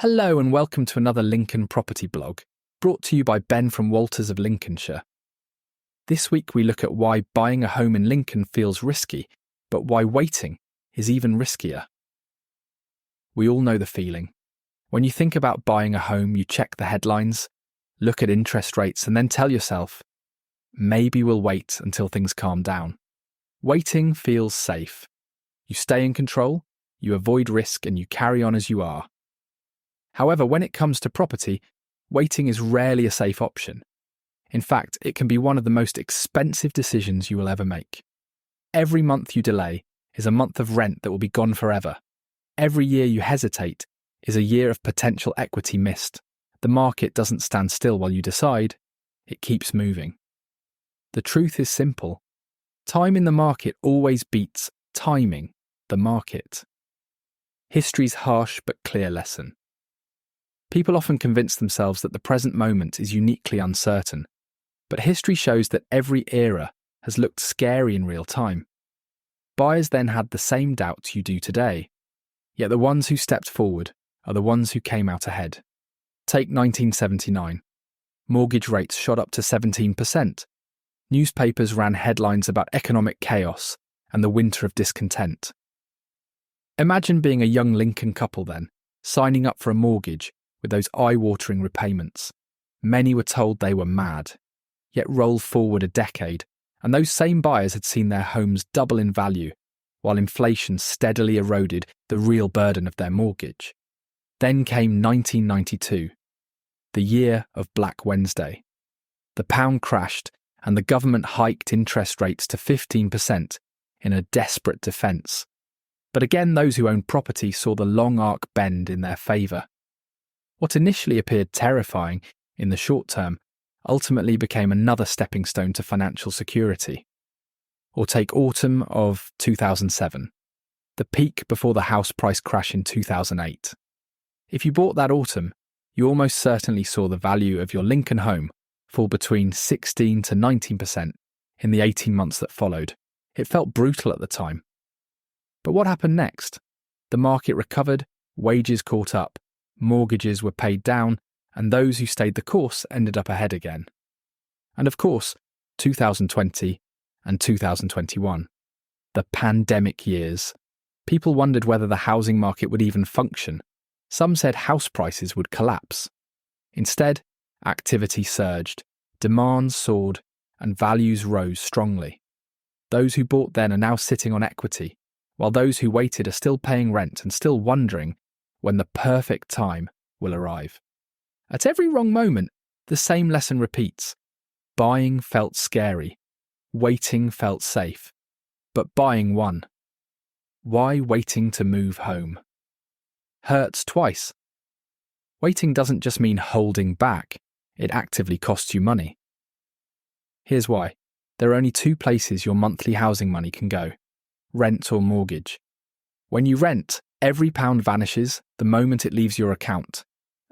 Hello and welcome to another Lincoln property blog, brought to you by Ben from Walters of Lincolnshire. This week we look at why buying a home in Lincoln feels risky, but why waiting is even riskier. We all know the feeling. When you think about buying a home, you check the headlines, look at interest rates, and then tell yourself, maybe we'll wait until things calm down. Waiting feels safe. You stay in control, you avoid risk, and you carry on as you are. However, when it comes to property, waiting is rarely a safe option. In fact, it can be one of the most expensive decisions you will ever make. Every month you delay is a month of rent that will be gone forever. Every year you hesitate is a year of potential equity missed. The market doesn't stand still while you decide, it keeps moving. The truth is simple. Time in the market always beats timing the market. History's harsh but clear lesson. People often convince themselves that the present moment is uniquely uncertain, but history shows that every era has looked scary in real time. Buyers then had the same doubts you do today, yet the ones who stepped forward are the ones who came out ahead. Take 1979. Mortgage rates shot up to 17%. Newspapers ran headlines about economic chaos and the winter of discontent. Imagine being a young Lincoln couple then, signing up for a mortgage with those eye-watering repayments. Many were told they were mad. Yet roll forward a decade, and those same buyers had seen their homes double in value, while inflation steadily eroded the real burden of their mortgage. Then came 1992, the year of Black Wednesday. The pound crashed, and the government hiked interest rates to 15% in a desperate defence. But again, those who owned property saw the long arc bend in their favour. What initially appeared terrifying in the short term ultimately became another stepping stone to financial security. Or take autumn of 2007, the peak before the house price crash in 2008. If you bought that autumn, you almost certainly saw the value of your Lincoln home fall between 16 to 19% in the 18 months that followed. It felt brutal at the time. But what happened next? The market recovered, wages caught up, mortgages were paid down, and those who stayed the course ended up ahead again. And of course, 2020 and 2021. The pandemic years. People wondered whether the housing market would even function. Some said house prices would collapse. Instead, activity surged, demand soared, and values rose strongly. Those who bought then are now sitting on equity, while those who waited are still paying rent and still wondering when the perfect time will arrive. At every wrong moment, the same lesson repeats. Buying felt scary, waiting felt safe, but buying won. Why waiting to move home? Hurts twice. Waiting doesn't just mean holding back, it actively costs you money. Here's why. There are only two places your monthly housing money can go: rent or mortgage. When you rent, every pound vanishes the moment it leaves your account.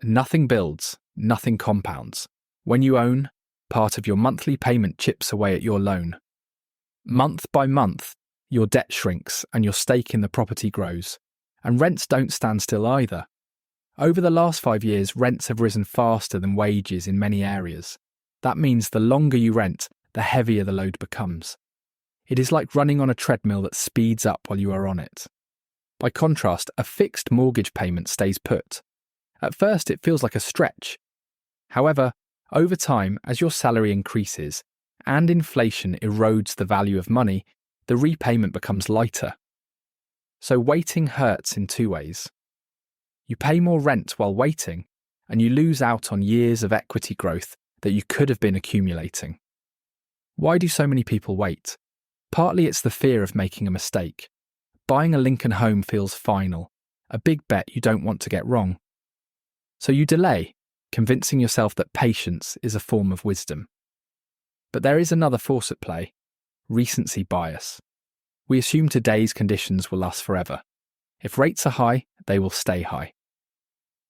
Nothing builds, nothing compounds. When you own, part of your monthly payment chips away at your loan. Month by month, your debt shrinks and your stake in the property grows. And rents don't stand still either. Over the last 5 years, rents have risen faster than wages in many areas. That means the longer you rent, the heavier the load becomes. It is like running on a treadmill that speeds up while you are on it. By contrast, a fixed mortgage payment stays put. At first, it feels like a stretch. However, over time, as your salary increases and inflation erodes the value of money, the repayment becomes lighter. So waiting hurts in two ways. You pay more rent while waiting, and you lose out on years of equity growth that you could have been accumulating. Why do so many people wait? Partly it's the fear of making a mistake. Buying a Lincoln home feels final, a big bet you don't want to get wrong. So you delay, convincing yourself that patience is a form of wisdom. But there is another force at play: recency bias. We assume today's conditions will last forever. If rates are high, they will stay high.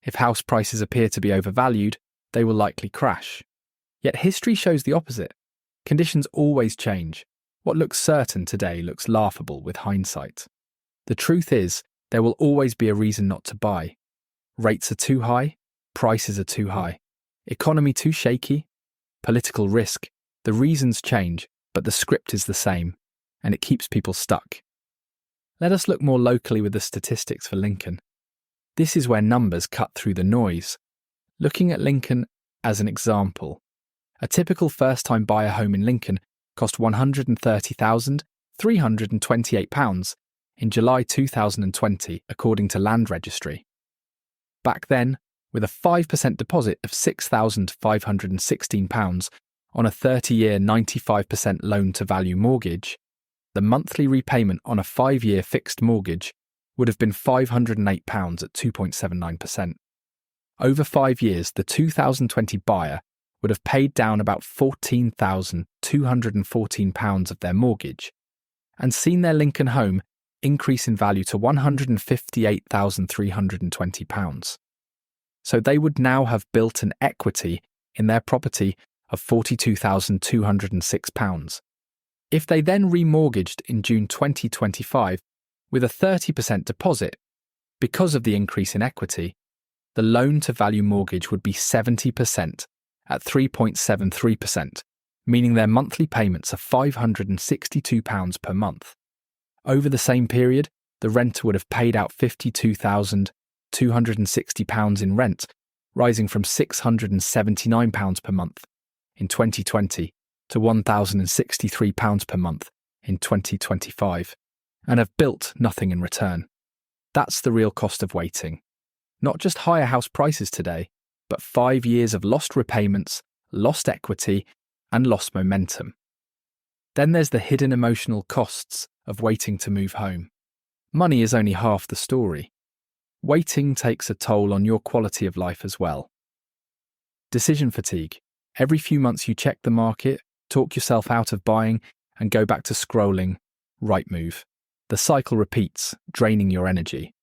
If house prices appear to be overvalued, they will likely crash. Yet history shows the opposite. Conditions always change. What looks certain today looks laughable with hindsight. The truth is, there will always be a reason not to buy. Rates are too high, prices are too high. Economy too shaky, political risk. The reasons change, but the script is the same, and it keeps people stuck. Let us look more locally with the statistics for Lincoln. This is where numbers cut through the noise. Looking at Lincoln as an example, a typical first-time buyer home in Lincoln cost £130,328 in July 2020, according to Land Registry. Back then, with a 5% deposit of £6,516 on a 30-year 95% loan-to-value mortgage, the monthly repayment on a 5-year fixed mortgage would have been £508 at 2.79%. Over 5 years, the 2020 buyer would have paid down about £14,214 of their mortgage and seen their Lincoln home increase in value to £158,320. So they would now have built an equity in their property of £42,206. If they then remortgaged in June 2025 with a 30% deposit, because of the increase in equity, the loan-to-value mortgage would be 70% at 3.73%, meaning their monthly payments are £562 per month. Over the same period, the renter would have paid out £52,260 in rent, rising from £679 per month in 2020 to £1,063 per month in 2025, and have built nothing in return. That's the real cost of waiting. Not just higher house prices today, but 5 years of lost repayments, lost equity, and lost momentum. Then there's the hidden emotional costs of waiting to move home. Money is only half the story. Waiting takes a toll on your quality of life as well. Decision fatigue. Every few months you check the market, talk yourself out of buying, and go back to scrolling. Right move. The cycle repeats, draining your energy.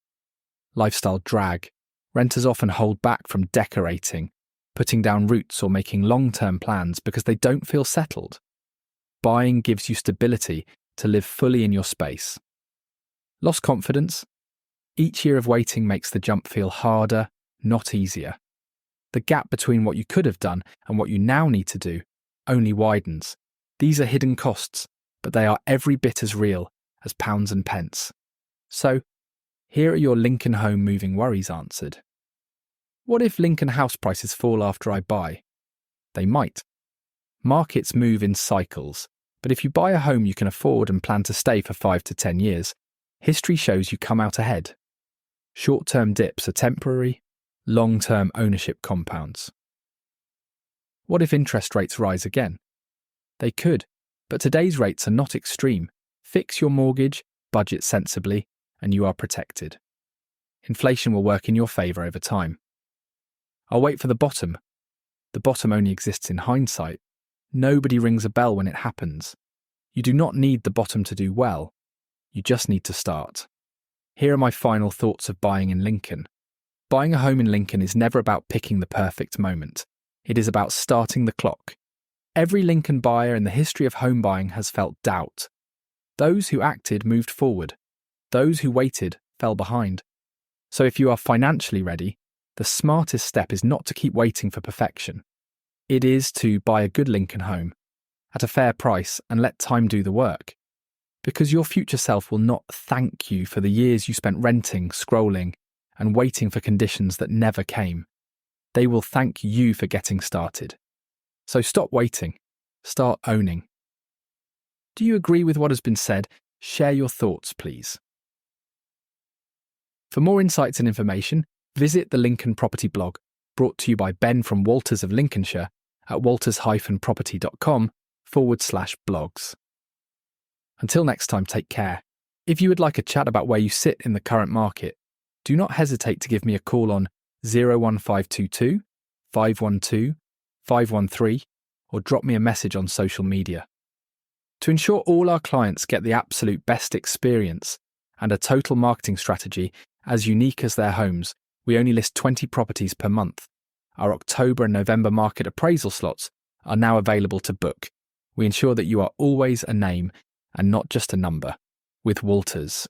Lifestyle drag. Renters often hold back from decorating, putting down roots or making long-term plans because they don't feel settled. Buying gives you stability to live fully in your space. Lost confidence. Each year of waiting makes the jump feel harder, not easier. The gap between what you could have done and what you now need to do only widens. These are hidden costs, but they are every bit as real as pounds and pence. So, here are your Lincoln home moving worries answered. What if Lincoln house prices fall after I buy? They might. Markets move in cycles, but if you buy a home you can afford and plan to stay for 5 to 10 years, history shows you come out ahead. Short-term dips are temporary, long-term ownership compounds. What if interest rates rise again? They could, but today's rates are not extreme. Fix your mortgage, budget sensibly, and you are protected. Inflation will work in your favour over time. I'll wait for the bottom. The bottom only exists in hindsight. Nobody rings a bell when it happens. You do not need the bottom to do well. You just need to start. Here are my final thoughts of buying in Lincoln. Buying a home in Lincoln is never about picking the perfect moment. It is about starting the clock. Every Lincoln buyer in the history of home buying has felt doubt. Those who acted moved forward. Those who waited fell behind. So if you are financially ready, the smartest step is not to keep waiting for perfection. It is to buy a good Lincoln home at a fair price and let time do the work. Because your future self will not thank you for the years you spent renting, scrolling, and waiting for conditions that never came. They will thank you for getting started. So stop waiting. Start owning. Do you agree with what has been said? Share your thoughts, please. For more insights and information, visit the Lincoln Property blog, brought to you by Ben from Walters of Lincolnshire at walters-property.com/blogs. Until next time, take care. If you would like a chat about where you sit in the current market, do not hesitate to give me a call on 01522 512 513 or drop me a message on social media. To ensure all our clients get the absolute best experience and a total marketing strategy as unique as their homes, we only list 20 properties per month. Our October and November market appraisal slots are now available to book. We ensure that you are always a name and not just a number with Walters.